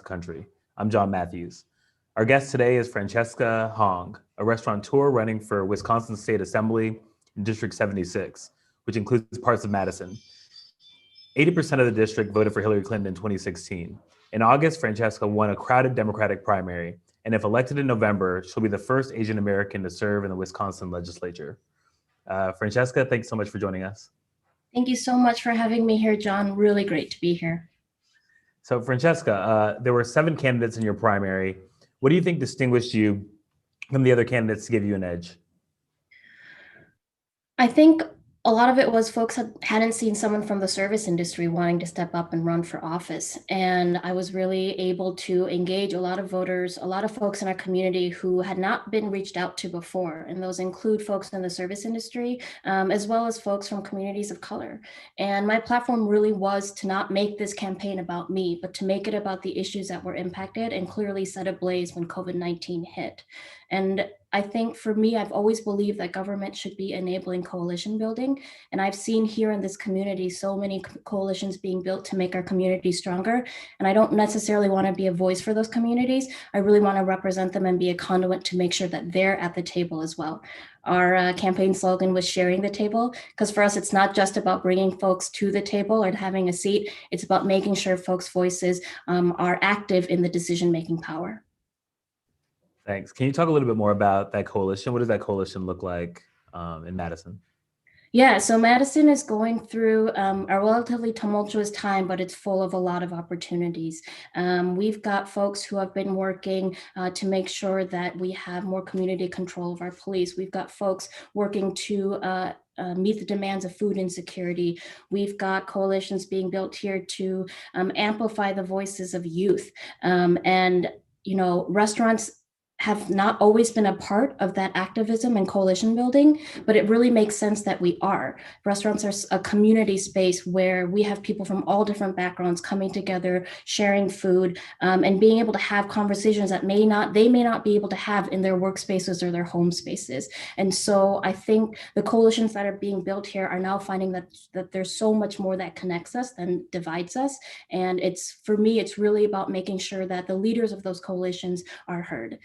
the country. I'm John Matthews. Our guest today is Francesca Hong, a restaurateur running for Wisconsin State Assembly in District 76, which includes parts of Madison. 80% of the district voted for Hillary Clinton in 2016. In August, Francesca won a crowded Democratic primary, and if elected in November, she'll be the first Asian American to serve in the Wisconsin legislature. Francesca, thanks so much for joining us. Thank you so much for having me here, John. Really great to be here. So, Francesca, there were 7 candidates in your primary. What do you think distinguished you from the other candidates to give you an edge? I think a lot of it was folks hadn't seen someone from the service industry wanting to step up and run for office. And I was really able to engage a lot of voters, a lot of folks in our community who had not been reached out to before. And those include folks in the service industry, as well as folks from communities of color. And my platform really was to not make this campaign about me, but to make it about the issues that were impacted and clearly set ablaze when COVID-19 hit. And I think for me, I've always believed that government should be enabling coalition building. And I've seen here in this community so many coalitions being built to make our community stronger. And I don't necessarily want to be a voice for those communities. I really want to represent them and be a conduit to make sure that they're at the table as well. Our campaign slogan was sharing the table, because for us, it's not just about bringing folks to the table or having a seat. It's about making sure folks' voices are active in the decision-making power. Thanks. Can you talk a little bit more about that coalition? What does that coalition look like in Madison? Yeah, so Madison is going through a relatively tumultuous time, but it's full of a lot of opportunities. We've got folks who have been working to make sure that we have more community control of our police. We've got folks working to meet the demands of food insecurity. We've got coalitions being built here to amplify the voices of youth. And, you know, restaurants have not always been a part of that activism and coalition building, but it really makes sense that we are. Restaurants are a community space where we have people from all different backgrounds coming together, sharing food, and being able to have conversations that they may not be able to have in their workspaces or their home spaces. And so I think the coalitions that are being built here are now finding that there's so much more that connects us than divides us. And for me, it's really about making sure that the leaders of those coalitions are heard.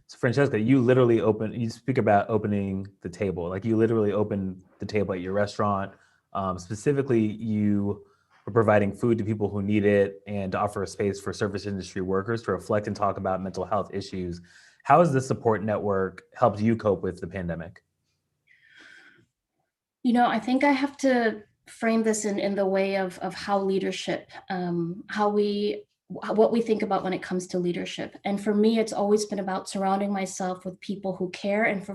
So Francesca, you speak about opening the table, like you literally open the table at your restaurant. Specifically, you are providing food to people who need it and to offer a space for service industry workers to reflect and talk about mental health issues. How has this support network helped you cope with the pandemic? You know, I think I have to frame this in the way of how leadership, what we think about when it comes to leadership. And for me, it's always been about surrounding myself with people who care and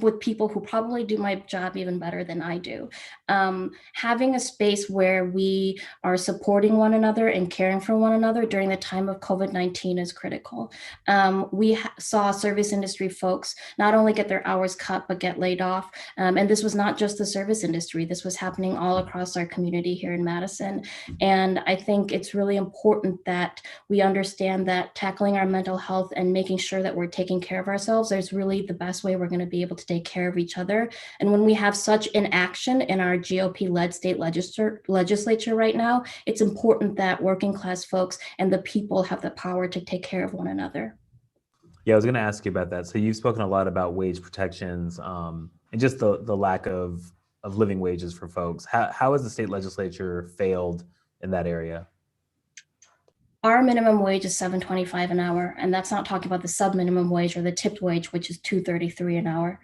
with people who probably do my job even better than I do. Having a space where we are supporting one another and caring for one another during the time of COVID-19 is critical. We saw service industry folks not only get their hours cut, but get laid off. And this was not just the service industry. This was happening all across our community here in Madison. And I think it's really important that we understand that tackling our mental health and making sure that we're taking care of ourselves is really the best way we're going to be able to take care of each other. And when we have such inaction in our GOP-led state legislature right now, it's important that working class folks and the people have the power to take care of one another. Yeah, I was going to ask you about that. So you've spoken a lot about wage protections and just the lack of living wages for folks. How has the state legislature failed in that area? Our minimum wage is $7.25 an hour, and that's not talking about the sub-minimum wage or the tipped wage, which is $2.33 an hour.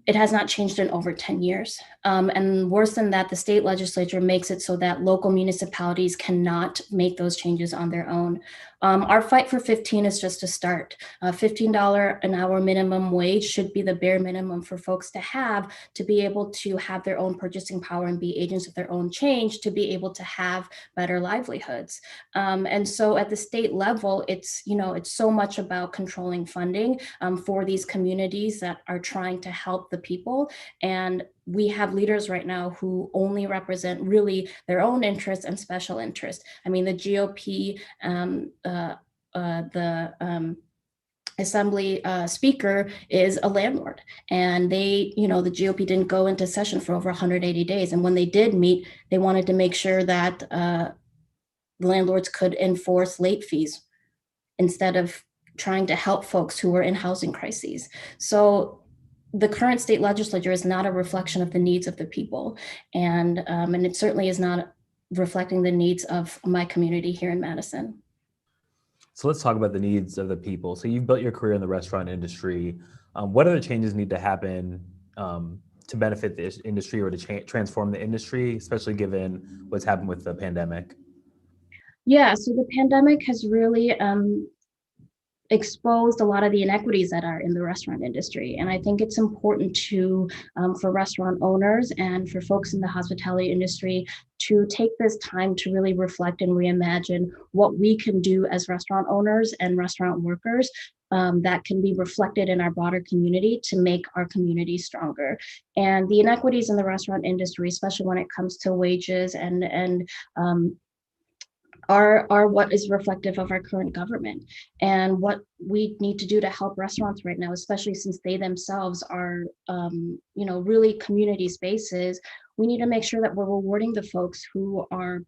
It has not changed in over 10 years. And worse than that, the state legislature makes it so that local municipalities cannot make those changes on their own. Our fight for 15 is just a start. $15 an hour minimum wage should be the bare minimum for folks to have to be able to have their own purchasing power and be agents of their own change, to be able to have better livelihoods. And so at the state level, it's so much about controlling funding for these communities that are trying to help the people. And we have leaders right now who only represent really their own interests and special interests. I mean, the GOP, the Assembly speaker is a landlord, and the GOP didn't go into session for over 180 days. And when they did meet, they wanted to make sure that landlords could enforce late fees instead of trying to help folks who are in housing crises. So the current state legislature is not a reflection of the needs of the people, and it certainly is not reflecting the needs of my community here in Madison. So let's talk about the needs of the people. So you've built your career in the restaurant industry. What other changes need to happen to benefit the industry or to transform the industry, especially given what's happened with the pandemic? Yeah, so the pandemic has really exposed a lot of the inequities that are in the restaurant industry. And I think it's important to, for restaurant owners and for folks in the hospitality industry to take this time to really reflect and reimagine what we can do as restaurant owners and restaurant workers that can be reflected in our broader community to make our community stronger. And the inequities in the restaurant industry, especially when it comes to wages and are what is reflective of our current government and what we need to do to help restaurants right now, especially since they themselves are, really community spaces. We need to make sure that we're rewarding the folks who are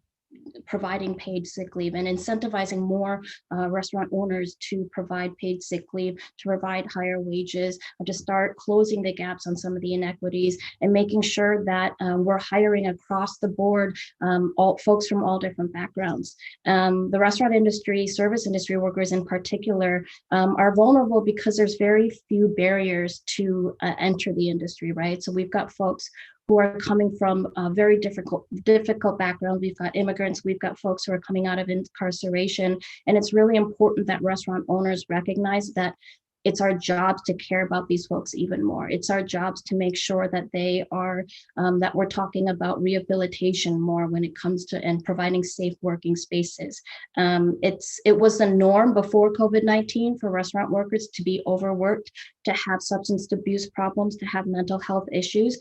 providing paid sick leave and incentivizing more restaurant owners to provide paid sick leave, to provide higher wages, to start closing the gaps on some of the inequities and making sure that we're hiring across the board all folks from all different backgrounds. The restaurant industry, service industry workers in particular, are vulnerable because there's very few barriers to enter the industry, right? So we've got folks who are coming from very difficult backgrounds. We've got immigrants, we've got folks who are coming out of incarceration. And it's really important that restaurant owners recognize that it's our jobs to care about these folks even more. It's our jobs to make sure that they are, that we're talking about rehabilitation more when it comes to and providing safe working spaces. It was the norm before COVID-19 for restaurant workers to be overworked, to have substance abuse problems, to have mental health issues.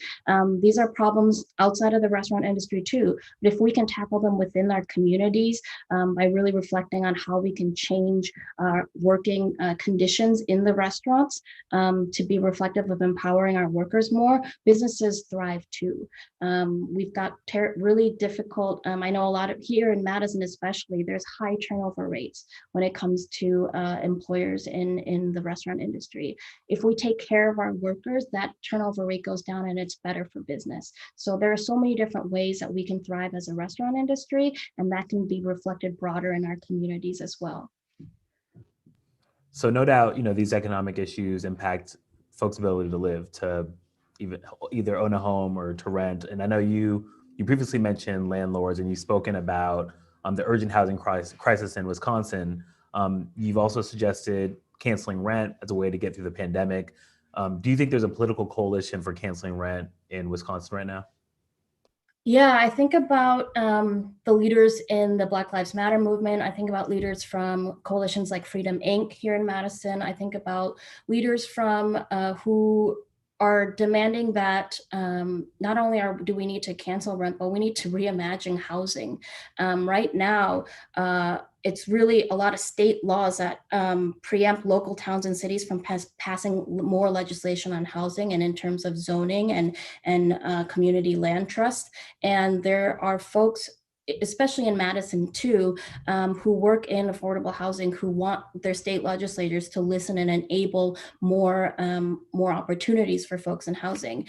These are problems outside of the restaurant industry too. But if we can tackle them within our communities by really reflecting on how we can change our working conditions in the restaurants to be reflective of empowering our workers more, businesses thrive too. We've got really difficult, I know a lot of here in Madison especially, there's high turnover rates when it comes to employers in the restaurant industry. If we take care of our workers, that turnover rate goes down and it's better for business. So there are so many different ways that we can thrive as a restaurant industry, and that can be reflected broader in our communities as well. So no doubt, these economic issues impact folks' ability to live, to even either own a home or to rent. And I know you previously mentioned landlords, and you've spoken about the urgent housing crisis in Wisconsin. You've also suggested canceling rent as a way to get through the pandemic. Do you think there's a political coalition for canceling rent in Wisconsin right now? Yeah, I think about the leaders in the Black Lives Matter movement. I think about leaders from coalitions like Freedom Inc. here in Madison. I think about leaders from who are demanding that not only do we need to cancel rent, but we need to reimagine housing. Right now, it's really a lot of state laws that preempt local towns and cities from passing more legislation on housing and in terms of zoning and community land trust. And there are folks, especially in Madison too, who work in affordable housing, who want their state legislators to listen and enable more opportunities for folks in housing.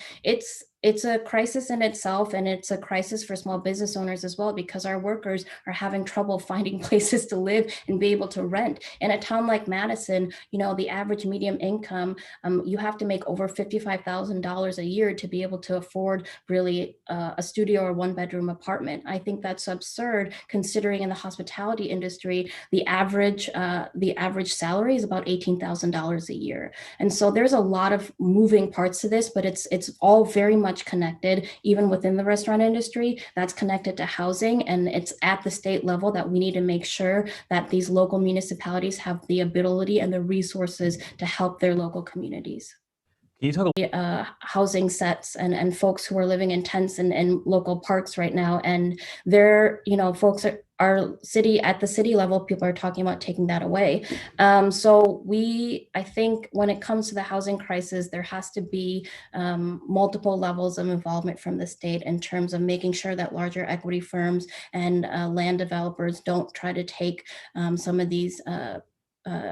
It's a crisis in itself, and it's a crisis for small business owners as well, because our workers are having trouble finding places to live and be able to rent. In a town like Madison, the average medium income, you have to make over $55,000 a year to be able to afford really a studio or one bedroom apartment. I think that's absurd, considering in the hospitality industry, the average salary is about $18,000 a year. And so there's a lot of moving parts to this, but it's all very much connected. Even within the restaurant industry, that's connected to housing, and it's at the state level that we need to make sure that these local municipalities have the ability and the resources to help their local communities. Can you talk? Housing sets and folks who are living in tents and local parks right now, and they're, folks are city at the city level, people are talking about taking that away. So I think when it comes to the housing crisis, there has to be multiple levels of involvement from the state in terms of making sure that larger equity firms and land developers don't try to take some of these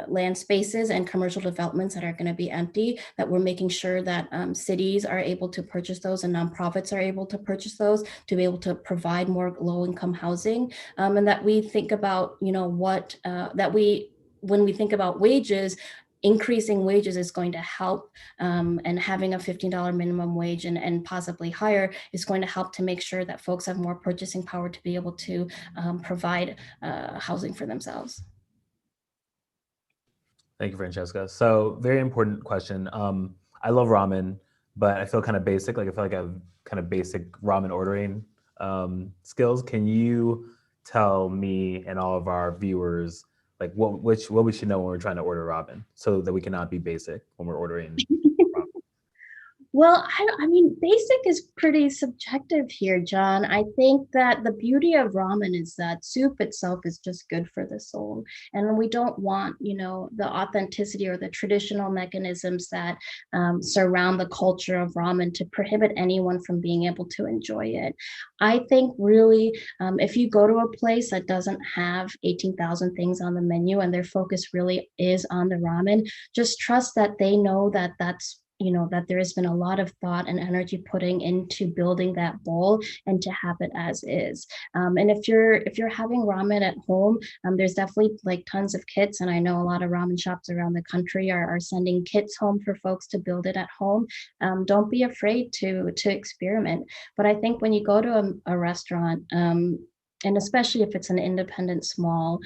land spaces and commercial developments that are going to be empty, that we're making sure that cities are able to purchase those and nonprofits are able to purchase those to be able to provide more low-income housing, and that we think about, when we think about wages, increasing wages is going to help, and having a $15 minimum wage and possibly higher is going to help to make sure that folks have more purchasing power to be able to provide housing for themselves. Thank you, Francesca. So very important question. I love ramen, but I feel kind of basic. Like I feel like I have kind of basic ramen ordering skills. Can you tell me and all of our viewers like what we should know when we're trying to order ramen, so that we cannot be basic when we're ordering ramen? Well, I mean, basic is pretty subjective here, John. I think that the beauty of ramen is that soup itself is just good for the soul. And we don't want, the authenticity or the traditional mechanisms that surround the culture of ramen to prohibit anyone from being able to enjoy it. I think really, if you go to a place that doesn't have 18,000 things on the menu and their focus really is on the ramen, just trust that they know that that there has been a lot of thought and energy putting into building that bowl and to have it as is. And if you're having ramen at home, there's definitely like tons of kits, and I know a lot of ramen shops around the country are sending kits home for folks to build it at home. Don't be afraid to experiment. But I think when you go to a restaurant, and especially if it's an independent, small,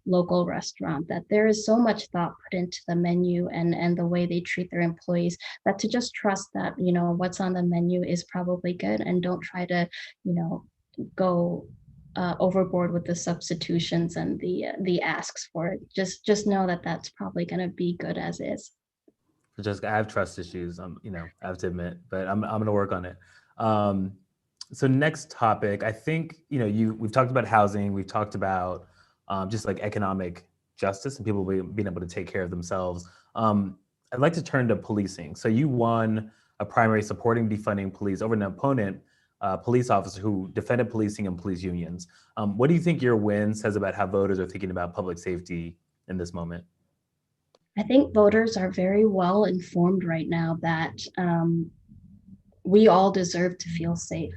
local restaurant, that there is so much thought put into the menu and the way they treat their employees, that to just trust that, what's on the menu is probably good, and don't try to, go overboard with the substitutions and the asks for it. Just know that that's probably going to be good as is. Just I have trust issues. I have to admit, but I'm gonna work on it. Um, so next topic, I think we've talked about housing, we've talked about just like economic justice and people being able to take care of themselves. I'd like to turn to policing. So you won a primary supporting defunding police over an opponent, police officer who defended policing and police unions. What do you think your win says about how voters are thinking about public safety in this moment? I think voters are very well informed right now that we all deserve to feel safe.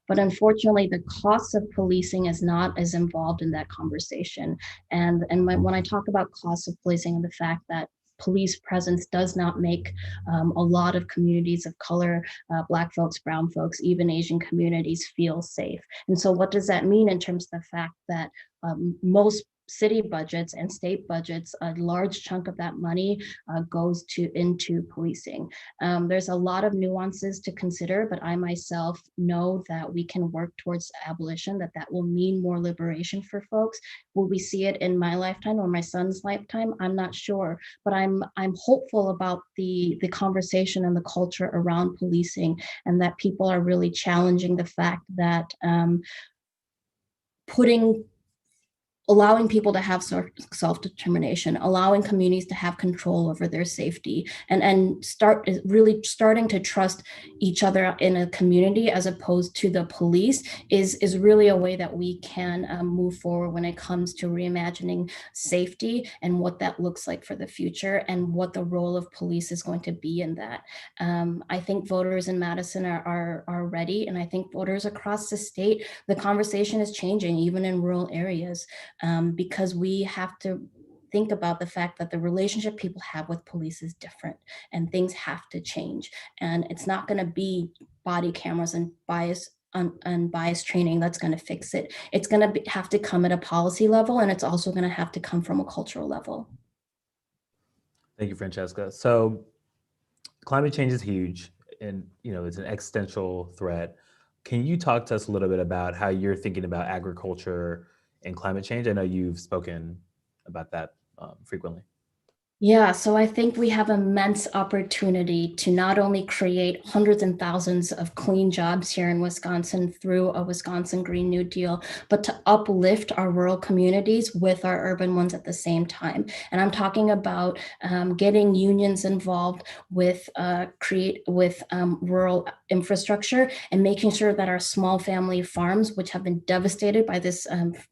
But unfortunately, the cost of policing is not as involved in that conversation. And when I talk about cost of policing and the fact that police presence does not make a lot of communities of color, Black folks, brown folks, even Asian communities feel safe. And so what does that mean in terms of the fact that most city budgets and state budgets, a large chunk of that money goes into policing. There's a lot of nuances to consider, but I myself know that we can work towards abolition, that will mean more liberation for folks. Will we see it in my lifetime or my son's lifetime? I'm not sure, but I'm hopeful about the conversation and the culture around policing, and that people are really challenging the fact that putting allowing people to have self-determination, allowing communities to have control over their safety, and starting to trust each other in a community as opposed to the police is really a way that we can move forward when it comes to reimagining safety and what that looks like for the future and what the role of police is going to be in that. I think voters in Madison are ready, and I think voters across the state, the conversation is changing even in rural areas. Because we have to think about the fact that the relationship people have with police is different, and things have to change. And it's not going to be body cameras and bias training that's going to fix it. It's going to have to come at a policy level, and it's also going to have to come from a cultural level. Thank you, Francesca. So climate change is huge, and it's an existential threat. Can you talk to us a little bit about how you're thinking about agriculture and climate change? I know you've spoken about that frequently. Yeah, so I think we have immense opportunity to not only create hundreds and thousands of clean jobs here in Wisconsin through a Wisconsin Green New Deal, but to uplift our rural communities with our urban ones at the same time. And I'm talking about getting unions involved with rural infrastructure and making sure that our small family farms, which have been devastated by this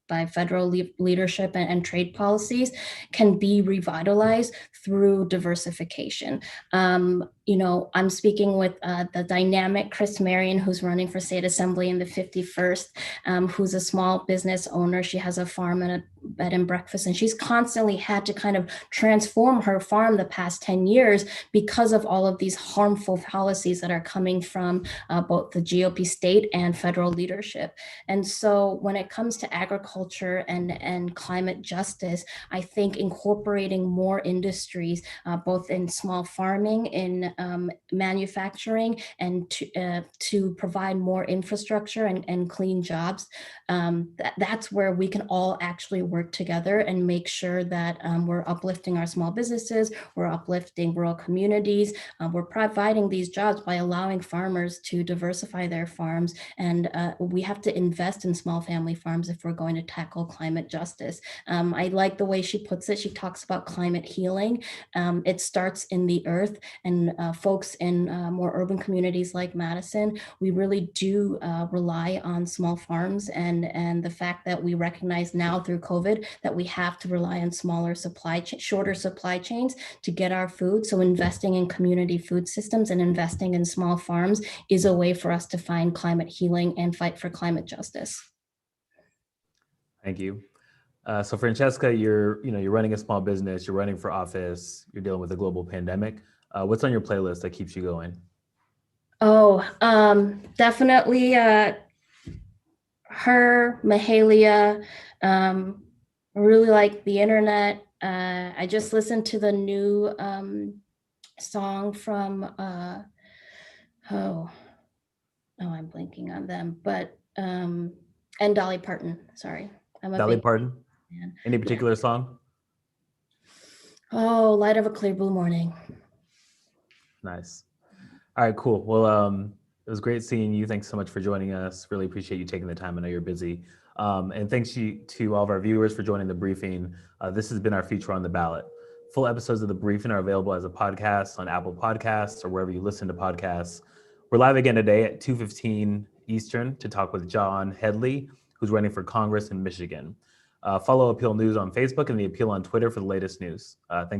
by federal leadership and trade policies, can be revitalized through diversification. I'm speaking with the dynamic Chris Marion, who's running for state assembly in the 51st, who's a small business owner. She has a farm and a bed and breakfast, and she's constantly had to kind of transform her farm the past 10 years because of all of these harmful policies that are coming from both the GOP state and federal leadership. And so when it comes to agriculture and climate justice, I think incorporating more industries, both in small farming, in manufacturing, and to provide more infrastructure and clean jobs, that's where we can all actually work together and make sure that we're uplifting our small businesses, we're uplifting rural communities, we're providing these jobs by allowing farmers to diversify their farms. And we have to invest in small family farms if we're going to tackle climate justice. I like the way she puts it. She talks about climate healing. It starts in the earth, and folks in more urban communities like Madison, we really do rely on small farms, and the fact that we recognize now through COVID that we have to rely on shorter supply chains to get our food. So investing in community food systems and investing in small farms is a way for us to find climate healing and fight for climate justice. Thank you. So Francesca, you're running a small business, you're running for office, you're dealing with a global pandemic. What's on your playlist that keeps you going? Oh, definitely her, Mahalia. I really like the internet. I just listened to the new song from oh I'm blanking on them, but and Dolly Parton. Sorry, I'm a Dolly big Parton? fan. Any Yeah. particular song? Oh, Light of a Clear Blue Morning. Nice. All right, cool. Well, it was great seeing you. Thanks so much for joining us. Really appreciate you taking the time. I know you're busy. And thanks to all of our viewers for joining the briefing. This has been our feature on the ballot. Full episodes of the briefing are available as a podcast on Apple Podcasts or wherever you listen to podcasts. We're live again today at 2:15 Eastern to talk with John Headley, who's running for Congress in Michigan. Follow Appeal News on Facebook and the Appeal on Twitter for the latest news. Thanks.